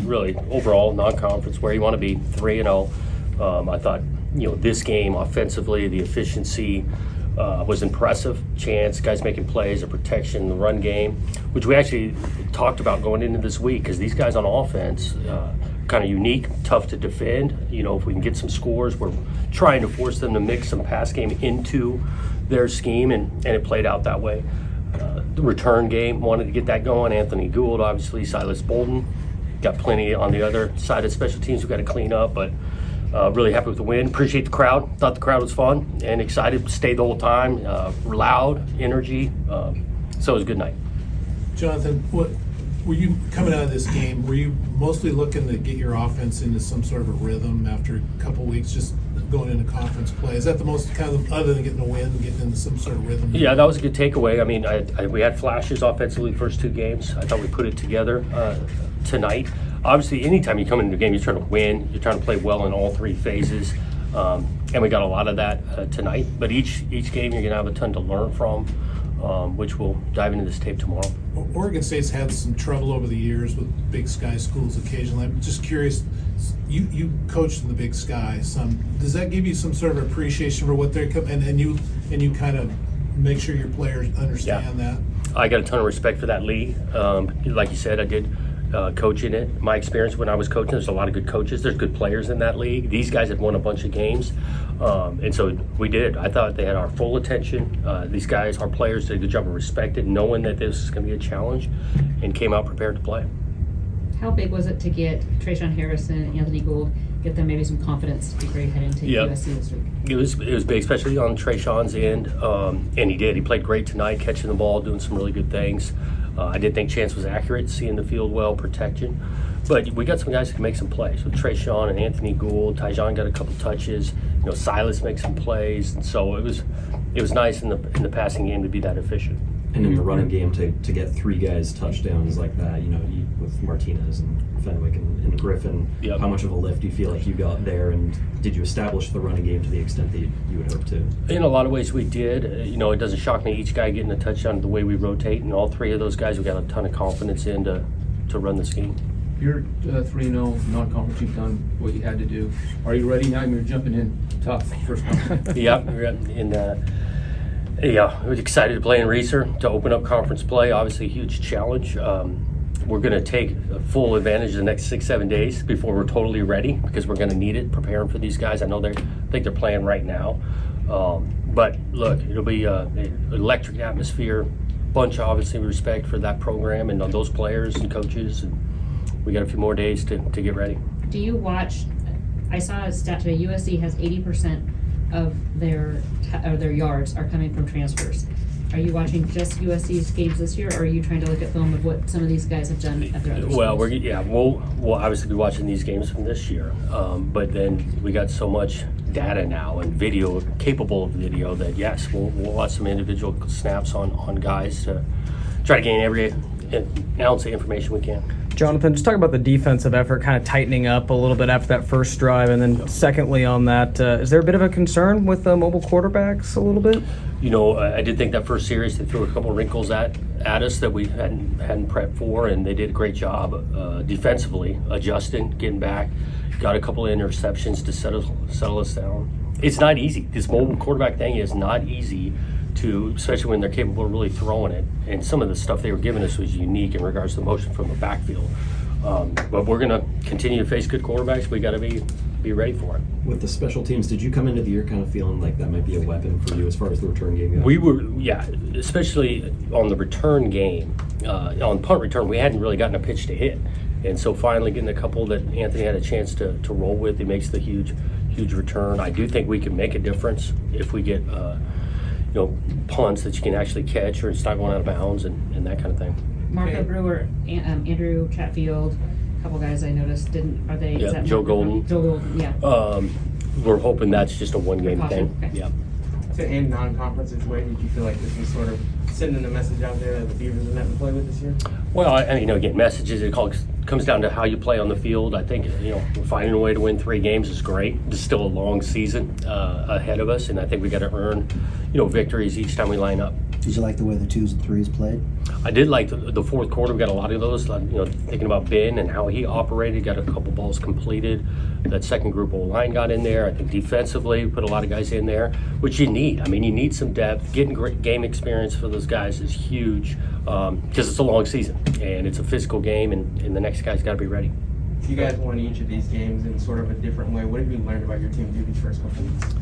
really overall non-conference where you want to be, 3-0. I thought, this game offensively, the efficiency was impressive. Chance, guys making plays, the protection, the run game, which we actually talked about going into this week because these guys on offense, kind of unique, tough to defend. If we can get some scores, we're trying to force them to mix some pass game into their scheme, and it played out that way. The return game, wanted to get that going. Anthony Gould, obviously, Silas Bolden. Got plenty on the other side of special teams we've got to clean up, but really happy with the win. Appreciate the crowd. Thought the crowd was fun and excited. Stayed the whole time. Loud, energy. So it was a good night. Jonathan, what were you coming out of this game? Were you mostly looking to get your offense into some sort of a rhythm after a couple weeks just going into conference play? Is that the most kind of, other than getting a win, getting into some sort of rhythm? Yeah, that was a good takeaway. I mean, we had flashes offensively the first two games. I thought we put it together tonight. Obviously, anytime you come into a game, you're trying to win. You're trying to play well in all three phases. And we got a lot of that tonight. But each game, you're going to have a ton to learn from, which we'll dive into this tape tomorrow. Oregon State's had some trouble over the years with Big Sky schools occasionally. I'm just curious, you coached in the Big Sky some. Does that give you some sort of appreciation for what they're and you kind of make sure your players understand that? I got a ton of respect for that league. Like you said, I did coach in it. My experience when I was coaching, there's a lot of good coaches. There's good players in that league. These guys had won a bunch of games. And so we did. I thought they had our full attention. These guys, our players, did a good job of respecting, knowing that this is going to be a challenge, and came out prepared to play. How big was it to get Trayshawn Harrison and Anthony Gould, get them maybe some confidence to be ready to head into USC this week? It was big, especially on Trayshawn's end, and he did. He played great tonight, catching the ball, doing some really good things. I did think Chance was accurate, seeing the field well, protection. But we got some guys who can make some plays. With Rejzohn and Anthony Gould, Jaydon got a couple touches. Silas makes some plays, and so it was nice in the passing game to be that efficient. And in the running game to get three guys touchdowns like that, with Martinez and Fenwick and Griffin, Yep. How much of a lift do you feel like you got there, and did you establish the running game to the extent that you would hope to? In a lot of ways we did. It doesn't shock me each guy getting a touchdown the way we rotate, and all three of those guys we got a ton of confidence in to run the scheme. You're 3-0 non-conference. You've done what you had to do. Are you ready now? You're jumping in tough first time. Yeah, we're excited to play in Rejzohn to open up conference play. Obviously, a huge challenge. We're going to take full advantage of the next 6-7 days before we're totally ready, because we're going to need it preparing for these guys. I know I think they're playing right now. But look, it'll be an electric atmosphere. Bunch of obviously respect for that program and those players and coaches. And we got a few more days to get ready. Do you watch? I saw a stat today. USC has 80% of their yards are coming from transfers. Are you watching just USC's games this year, or are you trying to look at film of what some of these guys have done at their other schools? We'll obviously be watching these games from this year, but then we got so much data now and video, capable of video, that yes, we'll watch some individual snaps on guys to try to gain every ounce of information we can. Jonathan, just talk about the defensive effort kind of tightening up a little bit after that first drive, and then secondly on that, is there a bit of a concern with mobile quarterbacks a little bit? I did think that first series they threw a couple wrinkles at us that we hadn't prepped for, and they did a great job defensively, adjusting, getting back, got a couple of interceptions to settle us down. It's not easy. This mobile quarterback thing is not easy to, especially when they're capable of really throwing it. And some of the stuff they were giving us was unique in regards to the motion from the backfield. But we're going to continue to face good quarterbacks. We got to be ready for it. With the special teams, did you come into the year kind of feeling like that might be a weapon for you as far as the return game goes? We were, especially on the return game. On punt return, we hadn't really gotten a pitch to hit. And so finally getting a couple that Anthony had a chance to roll with, he makes the huge return. I do think we can make a difference if we get punts that you can actually catch, or it's not going out of bounds and that kind of thing. Marco Brewer, Andrew Chatfield, a couple guys I noticed didn't. Are they? Yeah, is that Joe Golden. Joe Golden, yeah. We're hoping that's just a one-game thing. Okay. Yeah. To end non-conferences, where did you feel like this was sort of sending a message out there that the Beavers are meant to play with this year? Well, again, messages, it comes down to how you play on the field. I think, finding a way to win 3 games is great. There's still a long season ahead of us, and I think we got to earn, victories each time we line up. Did you like the way the 2s and 3s played? I did like the fourth quarter. We got a lot of those. Thinking about Ben and how he operated, got a couple balls completed. That second group of line got in there. I think defensively, put a lot of guys in there, which you need. I mean, you need some depth. Getting great game experience for those guys is huge because it's a long season and it's a physical game, and the next guy's got to be ready. You guys won each of these games in sort of a different way. What have you learned about your team through these first couple weeks?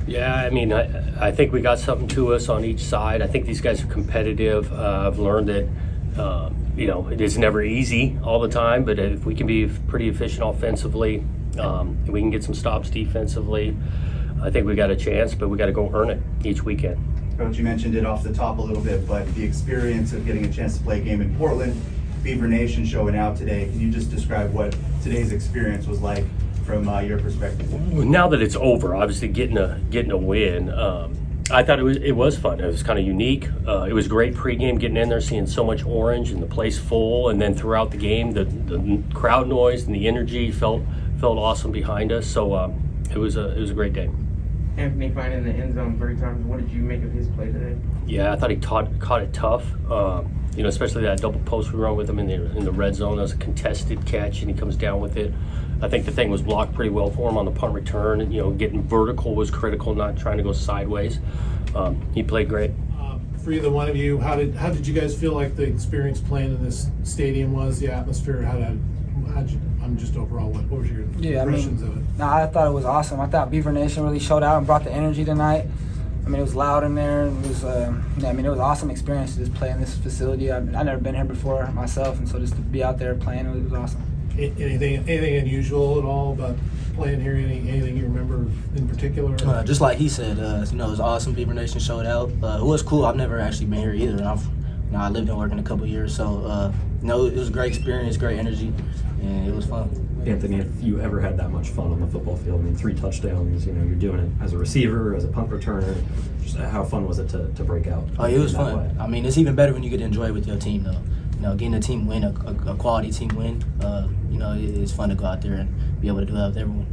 Yeah, I mean, I think we got something to us on each side. I think these guys are competitive. I've learned that, it is never easy all the time, but if we can be pretty efficient offensively, we can get some stops defensively, I think we got a chance, but we got to go earn it each weekend. Coach, you mentioned it off the top a little bit, but the experience of getting a chance to play a game in Portland, Beaver Nation showing out today, can you just describe what today's experience was like from your perspective? Now that it's over, obviously getting a win, I thought it was fun. It was kind of unique. It was great pregame, getting in there, seeing so much orange and the place full, and then throughout the game, the crowd noise and the energy felt awesome behind us. So it was a great day. Anthony finding the end zone 3 times. What did you make of his play today? Yeah, I thought he caught it tough. Especially that double post we run with him in the red zone. That was a contested catch, and he comes down with it. I think the thing was blocked pretty well for him on the punt return. And, getting vertical was critical, not trying to go sideways. He played great. For either one of you, how did you guys feel like the experience playing in this stadium was? The atmosphere? I'm just overall. What was your impressions of it? I thought it was awesome. I thought Beaver Nation really showed out and brought the energy tonight. I mean, it was loud in there. It was, it was an awesome experience to just play in this facility. I've never been here before myself, and so just to be out there playing, it was awesome. Anything unusual at all about playing here? Anything you remember in particular? Just like he said, it was awesome. Beaver Nation showed out. It was cool. I've never actually been here either. And I lived and worked in a couple years, so it was a great experience, great energy, and it was fun. Anthony, if you ever had that much fun on the football field, 3 touchdowns, you're doing it as a receiver, as a punt returner, just how fun was it to break out? Oh, it was fun. Way? I mean, it's even better when you get to enjoy it with your team, though. Getting a team win, a quality team win, it's fun to go out there and be able to do that with everyone.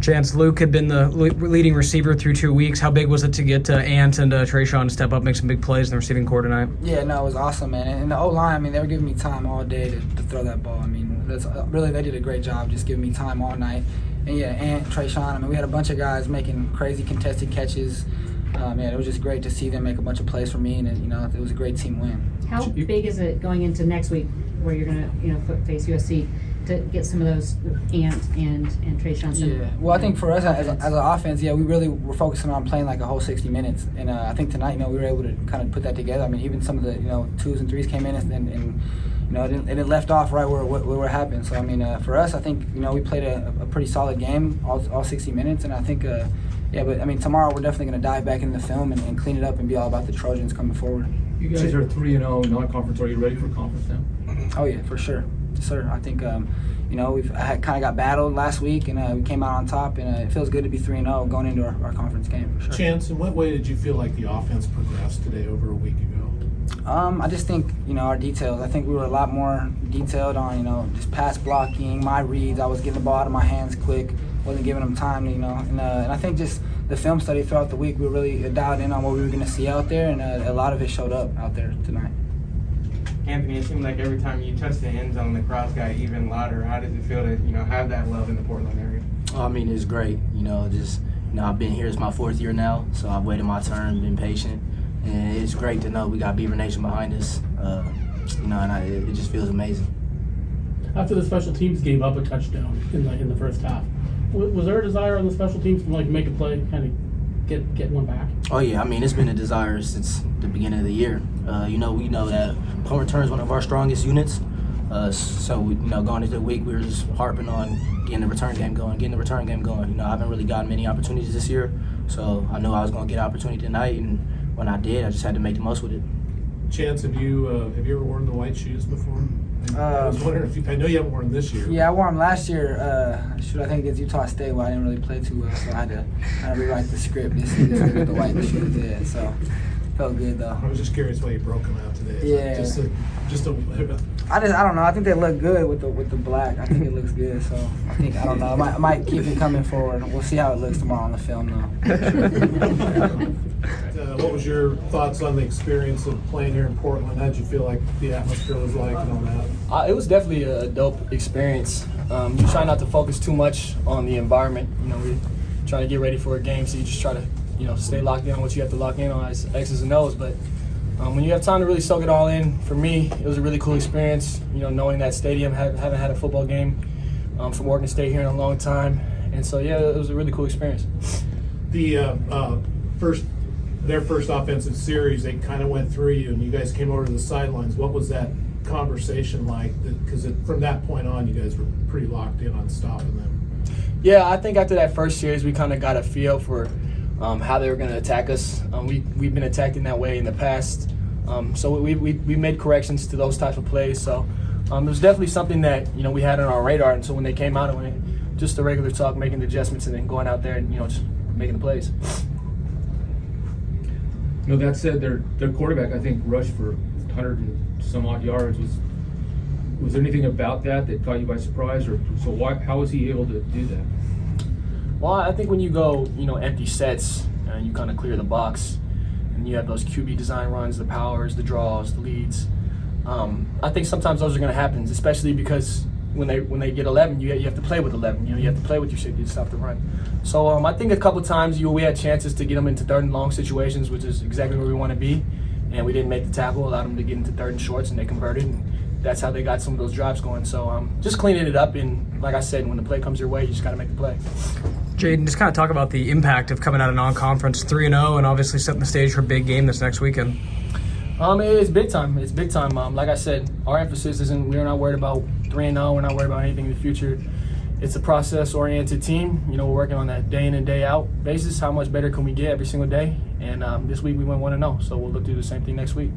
Chance, Luke had been the leading receiver through 2 weeks. How big was it to get Ant and Rejzohn to step up, make some big plays in the receiving corps tonight? Yeah, no, it was awesome, man. And the O-line, they were giving me time all day to throw that ball. That's really, they did a great job just giving me time all night. And yeah, Ant, Rejzohn, we had a bunch of guys making crazy contested catches. It was just great to see them make a bunch of plays for me, and it was a great team win. How big is it going into next week where you're going to face USC to get some of those Ant and Rejzohn? Yeah, well, I think for us as an offense, we really were focusing on playing like a whole 60 minutes. And I think tonight, we were able to kind of put that together. Even some of the, 2s and 3s came in and it left off right where it happened. So, for us, I think, we played a pretty solid game, all 60 minutes. And I think, but tomorrow we're definitely going to dive back into the film and clean it up and be all about the Trojans coming forward. You guys are 3-0 non-conference. Are you ready for conference now? Oh, yeah, for sure. Yes, sir. I think, we've kind of got battled last week, and we came out on top, and it feels good to be 3-0 going into our conference game, for sure. Chance, in what way did you feel like the offense progressed today over a week ago? I just think, our details. I think we were a lot more detailed on, just pass blocking, my reads. I was getting the ball out of my hands quick, wasn't giving them time, and I think just the film study throughout the week, we really dialed in on what we were going to see out there, and a lot of it showed up out there tonight. Anthony, it seemed like every time you touch the end zone, the crowds got even louder. How does it feel to, have that love in the Portland area? It's great. I've been here. It's my 4th year now, so I've waited my turn, been patient, and it's great to know we got Beaver Nation behind us. It just feels amazing. After the special teams gave up a touchdown in the first half, was there a desire on the special teams to make a play, kind of get one back? Oh yeah, it's been a desire since the beginning of the year. We know that punt return is one of our strongest units. So going into the week, we were just harping on getting the return game going. I haven't really gotten many opportunities this year, so I knew I was going to get an opportunity tonight, and when I did, I just had to make the most with it. Chance, have you ever worn the white shoes before? I was wondering if I know you haven't worn them this year. Yeah, I wore them last year. I think against Utah State, where I didn't really play too well, so I had to rewrite the script this season with the white shoes. Yeah, so felt good though. I was just curious why you broke them out today. Yeah, I don't know. I think they look good with the black. I think it looks good. So I don't know. I might keep it coming forward. We'll see how it looks tomorrow on the film though. what was your thoughts on the experience of playing here in Portland? How'd you feel like the atmosphere was like and all that? It was definitely a dope experience. You try not to focus too much on the environment. You know, we're trying to get ready for a game, so you just try to, you know, stay locked in on what you have to lock in on as X's and O's. But when you have time to really soak it all in, for me, it was a really cool experience. You know, knowing that stadium, haven't had a football game from Oregon State here in a long time, and so yeah, it was a really cool experience. The their first offensive series, they kind of went through you, and you guys came over to the sidelines. What was that conversation like? Because from that point on, you guys were pretty locked in on stopping them. Yeah, I think after that first series, we kind of got a feel for how they were going to attack us. We've been attacked in that way in the past, so we made corrections to those types of plays. So it was definitely something that, you know, we had on our radar. And so when they came out, just the regular talk, making the adjustments, and then going out there and, you know, just making the plays. You know, that said, their quarterback, I think, rushed for 100 and some odd yards. Was there anything about that caught you by surprise, or so how was he able to do that? Well, I think when you go, you know, empty sets and you kind of clear the box, and you have those QB design runs, the powers, the draws, the leads, I think sometimes those are going to happen, especially because when they get 11, you have to play with 11. You know, you have to play with your safety to stop the run. So I think a couple times we had chances to get them into third and long situations, which is exactly where we want to be, and we didn't make the tackle, allowed them to get into third and shorts, and they converted. And that's how they got some of those drives going. So just cleaning it up, and like I said, when the play comes your way, you just got to make the play. Jaydon, just kind of talk about the impact of coming out of non-conference 3-0 and obviously setting the stage for a big game this next weekend. It's big time. It's big time. Like I said, our emphasis isn't, we're not worried about 3-0. We're not worried about anything in the future. It's a process-oriented team. You know, we're working on that day in and day out basis. How much better can we get every single day? And this week we went 1-0, so we'll look to do the same thing next week.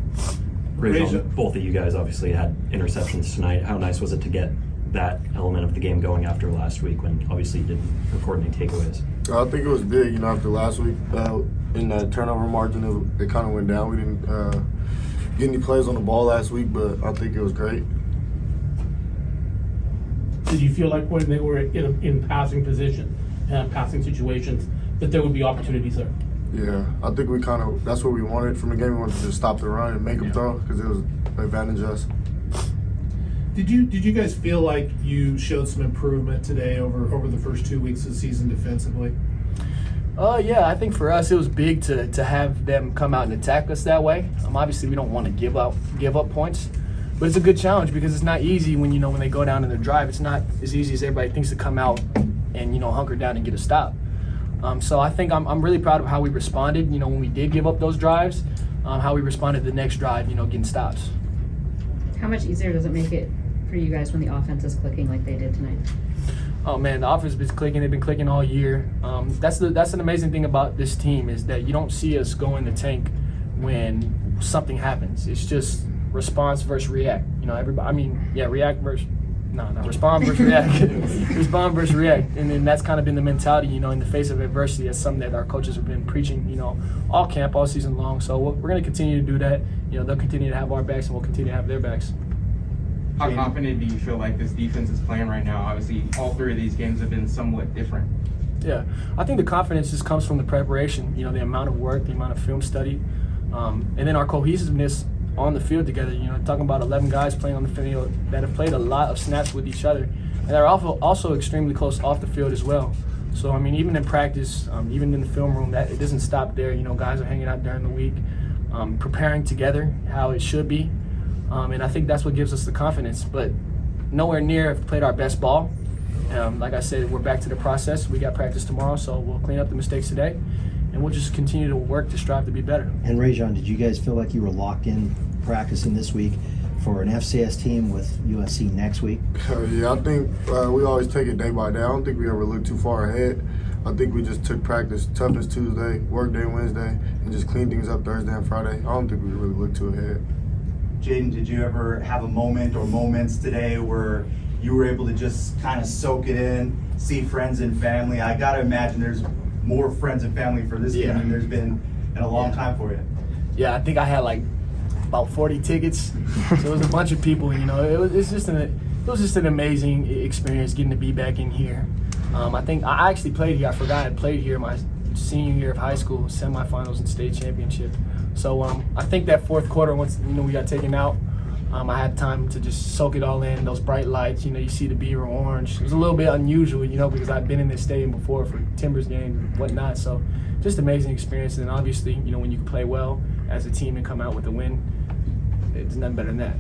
Rejzohn, both of you guys obviously had interceptions tonight. How nice was it to get that element of the game going after last week when obviously you didn't record any takeaways? I think it was big, you know, after last week in that turnover margin, it kind of went down. We didn't get any plays on the ball last week, but I think it was great. Did you feel like when they were in passing position, passing situations, that there would be opportunities there? Yeah, I think that's what we wanted from the game. We wanted to just stop the run and make them throw because it was advantage us. Did you guys feel like you showed some improvement today over the first 2 weeks of the season defensively? Yeah, I think for us it was big to have them come out and attack us that way. Obviously we don't want to give up points, but it's a good challenge because it's not easy when they go down in their drive. It's not as easy as everybody thinks to come out and, you know, hunker down and get a stop. So I think I'm really proud of how we responded, you know, when we did give up those drives, how we responded the next drive, you know, getting stops. How much easier does it make it for you guys when the offense is clicking like they did tonight? Oh man, the offense has been clicking. They've been clicking all year. That's an amazing thing about this team is that you don't see us go in the tank when something happens. It's just response versus react. You know, respond versus react. Respond versus react. And then that's kind of been the mentality, you know, in the face of adversity. That's something that our coaches have been preaching, you know, all camp, all season long. So we're going to continue to do that. You know, they'll continue to have our backs and we'll continue to have their backs. How confident do you feel like this defense is playing right now? Obviously, all three of these games have been somewhat different. Yeah, I think the confidence just comes from the preparation, you know, the amount of work, the amount of film study, and then our cohesiveness on the field together. You know, talking about 11 guys playing on the field that have played a lot of snaps with each other, and they're also extremely close off the field as well. So, I mean, even in practice, even in the film room, that it doesn't stop there. You know, guys are hanging out during the week, preparing together how it should be. And I think that's what gives us the confidence, but nowhere near have played our best ball. Like I said, we're back to the process. We got practice tomorrow, so we'll clean up the mistakes today, and we'll just continue to work to strive to be better. And Rejzohn, did you guys feel like you were locked in practicing this week for an FCS team with USC next week? Yeah, I think we always take it day by day. I don't think we ever look too far ahead. I think we just took practice toughness Tuesday, work day Wednesday, and just clean things up Thursday and Friday. I don't think we really look too ahead. Jaydon, did you ever have a moment or moments today where you were able to just kind of soak it in, see friends and family? I got to imagine there's more friends and family for this game than there's been in a long time for you. Yeah, I think I had like about 40 tickets, so it was a bunch of people. You know, it was just an amazing experience getting to be back in here. I think I actually played here. I forgot I played here my senior year of high school, semifinals and state championship. So I think that fourth quarter, once we got taken out, I had time to just soak it all in. Those bright lights, you see the beaver orange. It was a little bit unusual, because I'd been in this stadium before for Timbers games and whatnot. So just amazing experience. And obviously, when you play well as a team and come out with a win, it's nothing better than that.